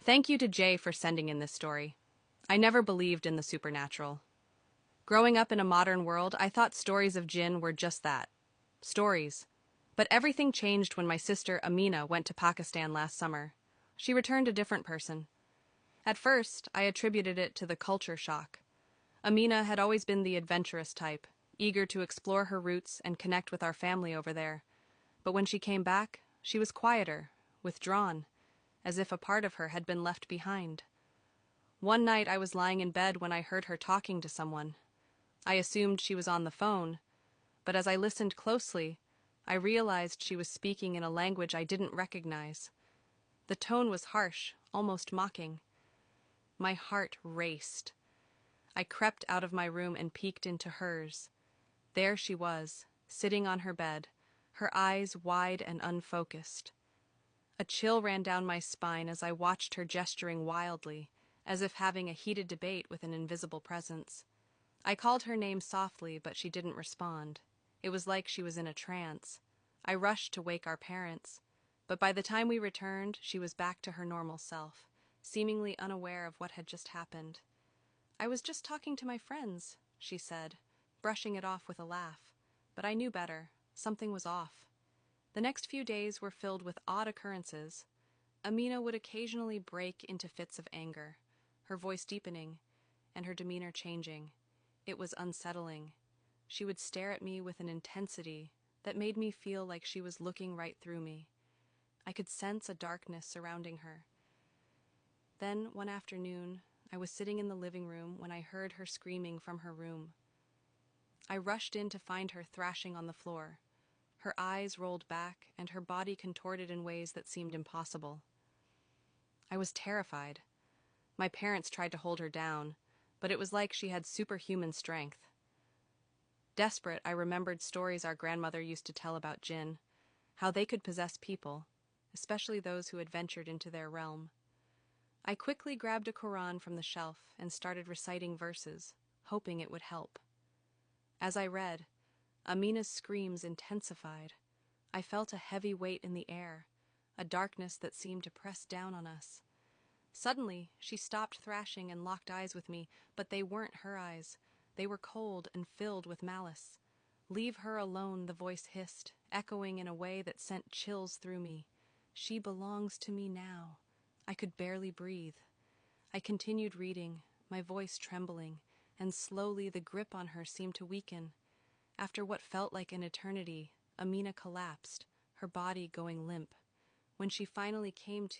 Thank you to Jay for sending in this story. I never believed in the supernatural. Growing up in a modern world, I thought stories of jinn were just that. Stories. But everything changed when my sister Amina went to Pakistan last summer. She returned a different person. At first, I attributed it to the culture shock. Amina had always been the adventurous type, eager to explore her roots and connect with our family over there. But when she came back, she was quieter, withdrawn, as if a part of her had been left behind. One night I was lying in bed when I heard her talking to someone. I assumed she was on the phone, but as I listened closely, I realized she was speaking in a language I didn't recognize. The tone was harsh, almost mocking. My heart raced. I crept out of my room and peeked into hers. There she was, sitting on her bed, her eyes wide and unfocused. A chill ran down my spine as I watched her gesturing wildly, as if having a heated debate with an invisible presence. I called her name softly, but she didn't respond. It was like she was in a trance. I rushed to wake our parents, but by the time we returned, she was back to her normal self, seemingly unaware of what had just happened. "I was just talking to my friends," she said, brushing it off with a laugh. But I knew better. Something was off. The next few days were filled with odd occurrences. Amina would occasionally break into fits of anger, her voice deepening, and her demeanor changing. It was unsettling. She would stare at me with an intensity that made me feel like she was looking right through me. I could sense a darkness surrounding her. Then, one afternoon, I was sitting in the living room when I heard her screaming from her room. I rushed in to find her thrashing on the floor. Her eyes rolled back, and her body contorted in ways that seemed impossible. I was terrified. My parents tried to hold her down, but it was like she had superhuman strength. Desperate, I remembered stories our grandmother used to tell about jinn, how they could possess people, especially those who had ventured into their realm. I quickly grabbed a Quran from the shelf and started reciting verses, hoping it would help. As I read, Amina's screams intensified. I felt a heavy weight in the air, a darkness that seemed to press down on us. Suddenly, she stopped thrashing and locked eyes with me, but they weren't her eyes. They were cold and filled with malice. "Leave her alone," the voice hissed, echoing in a way that sent chills through me. "She belongs to me now." I could barely breathe. I continued reading, my voice trembling, and slowly the grip on her seemed to weaken. After what felt like an eternity, Amina collapsed, her body going limp. When she finally came to,